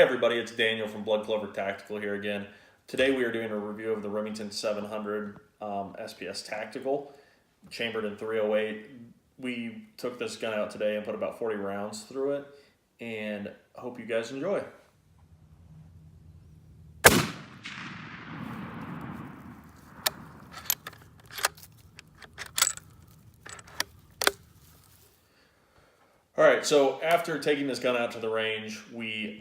everybody, it's Daniel from Blood Clover Tactical here again. Today we are doing a review of the Remington 700 SPS Tactical, chambered in 308. We took this gun out today and put about 40 rounds through it, and I hope you guys enjoy. Alright, so after taking this gun out to the range, we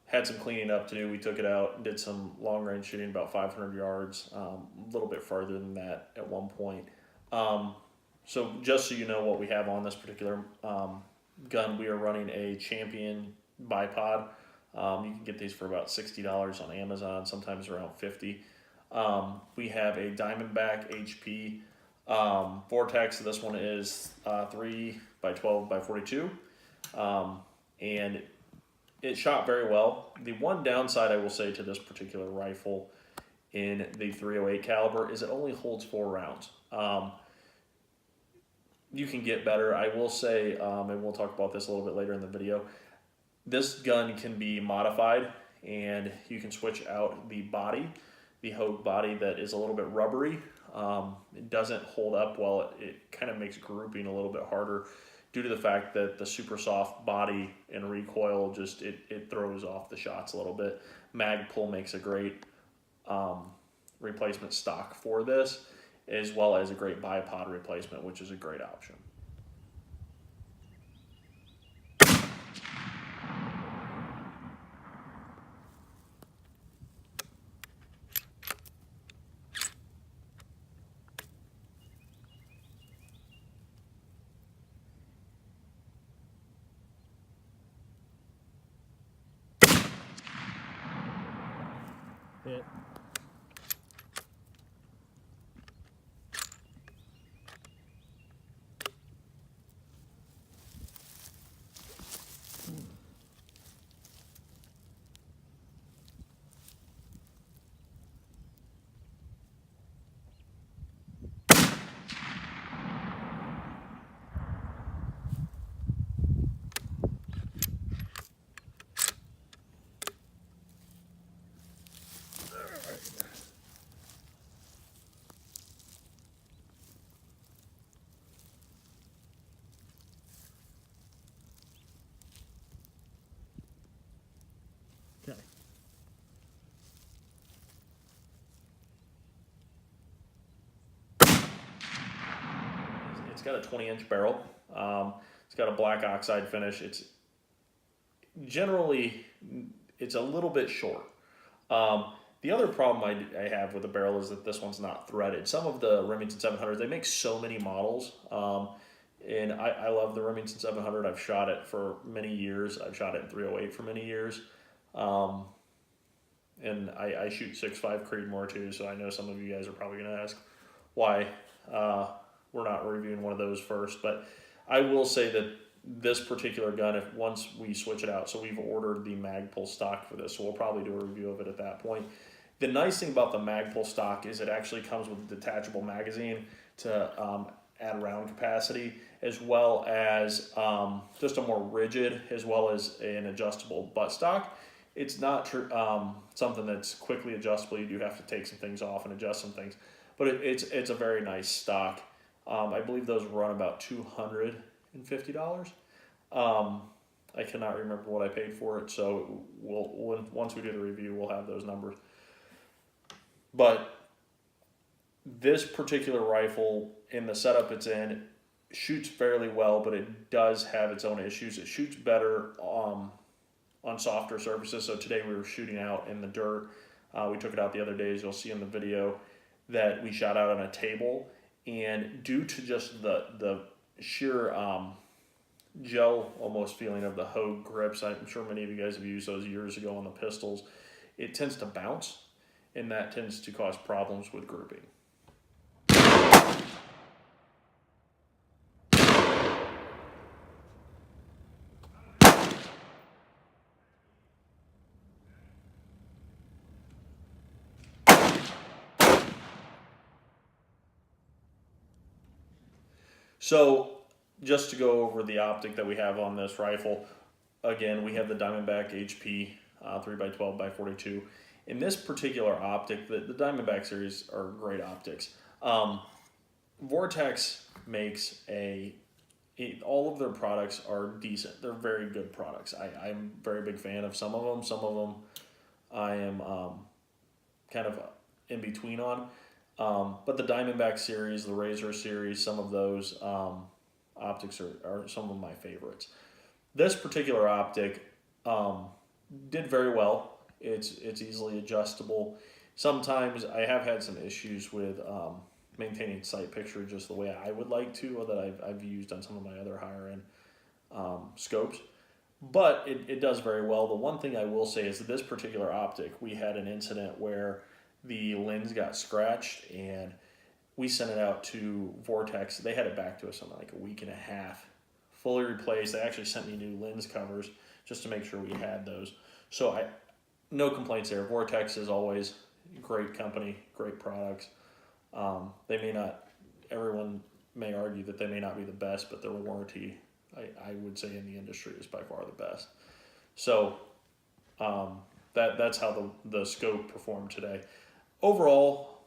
had some cleaning up to do. We took it out and did some long range shooting, about 500 yards, a little bit farther than that at one point. So just so you know what we have on this particular gun, we are running a Champion bipod. You can get these for about $60 on Amazon, sometimes around $50. We have a Diamondback HP Vortex. This one is 3 by 12 by 42, and it shot very well. The one downside I will say to this particular rifle in the 308 caliber is it only holds 4 rounds. You can get better. I will say, and we'll talk about this a little bit later in the video, this gun can be modified, and you can switch out the body, the Hogue body that is a little bit rubbery. It doesn't hold up well. It kind of makes grouping a little bit harder due to the fact that the super soft body and recoil just it throws off the shots a little bit. Magpul makes a great replacement stock for this, as well as a great bipod replacement, which is a great option. Hit. Okay. It's got a 20-inch barrel. It's got a black oxide finish. It's generally, it's a little bit short. The other problem I have with the barrel is that this one's not threaded. Some of the Remington 700s, they make so many models. And I love the Remington 700. I've shot it for many years. I've shot it in 308 for many years. And I shoot 6.5 Creedmoor too, so I know some of you guys are probably going to ask why we're not reviewing one of those first. But I will say that this particular gun, once we switch it out, so we've ordered the Magpul stock for this, so we'll probably do a review of it at that point. The nice thing about the Magpul stock is it actually comes with a detachable magazine to add round capacity, as well as just a more rigid, as well as an adjustable buttstock. It's not something that's quickly adjustable. You do have to take some things off and adjust some things, but it's a very nice stock. I believe those run about $250. I cannot remember what I paid for it, so once we do the review, we'll have those numbers. But this particular rifle, in the setup it's in, shoots fairly well, but it does have its own issues. It shoots better on softer surfaces. So today we were shooting out in the dirt. We took it out the other day, as you'll see in the video, that we shot out on a table. And due to just the sheer gel almost feeling of the Hogue grips, I'm sure many of you guys have used those years ago on the pistols, it tends to bounce, and that tends to cause problems with grouping. So just to go over the optic that we have on this rifle, again, we have the Diamondback HP 3x12 by 42. In this particular optic, the Diamondback series are great optics. Vortex makes all of their products are decent. They're very good products. I'm a very big fan of some of them. Some of them I am kind of in between on. But the Diamondback series, the Razor series, some of those optics are some of my favorites. This particular optic did very well. It's easily adjustable. Sometimes I have had some issues with maintaining sight picture just the way I would like to, or that I've used on some of my other higher end scopes. But it does very well. The one thing I will say is that this particular optic, we had an incident where the lens got scratched, and we sent it out to Vortex. They had it back to us in like a week and a half, fully replaced. They actually sent me new lens covers just to make sure we had those. So no complaints there. Vortex is always a great company, great products. They may not, everyone may argue that they may not be the best, but their warranty, I would say in the industry, is by far the best. So that's how the scope performed today. Overall,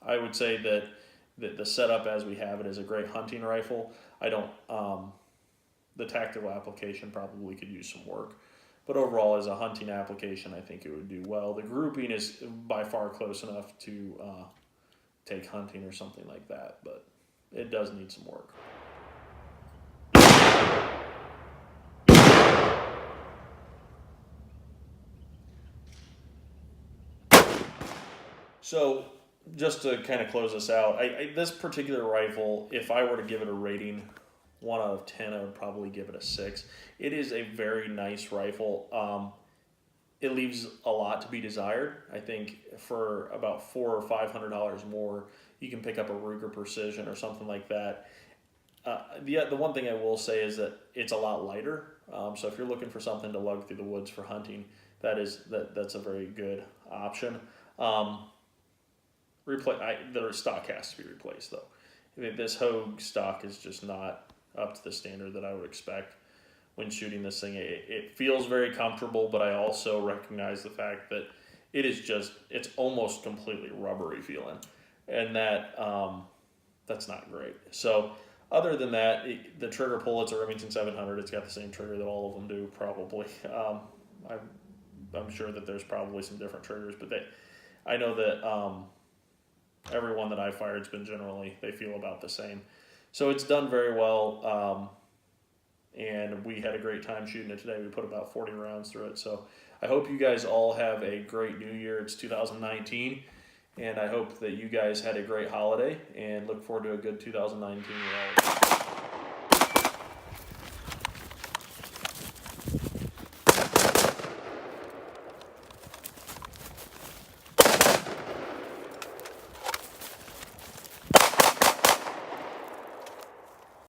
I would say that the setup as we have it is a great hunting rifle. The tactical application probably could use some work, but overall as a hunting application, I think it would do well. The grouping is by far close enough to take hunting or something like that, but it does need some work. So just to kind of close this out, this particular rifle, if I were to give it a rating 1 out of 10, I would probably give it a 6. It is a very nice rifle. It leaves a lot to be desired. I think for about $400 or $500 more, you can pick up a Ruger Precision or something like that. The one thing I will say is that it's a lot lighter. So if you're looking for something to lug through the woods for hunting, that's a very good option. The stock has to be replaced though. This Hogue stock is just not up to the standard that I would expect when shooting this thing. It feels very comfortable, but I also recognize the fact that it's almost completely rubbery feeling, and that's not great. So other than that, the trigger pull, it's a Remington 700. It's got the same trigger that all of them do probably. I'm sure that there's probably some different triggers, but I know that everyone that I've fired's been they feel about the same. So it's done very well, and we had a great time shooting it today. We put about 40 rounds through it. So I hope you guys all have a great new year. It's 2019, and I hope that you guys had a great holiday, and look forward to a good 2019 year.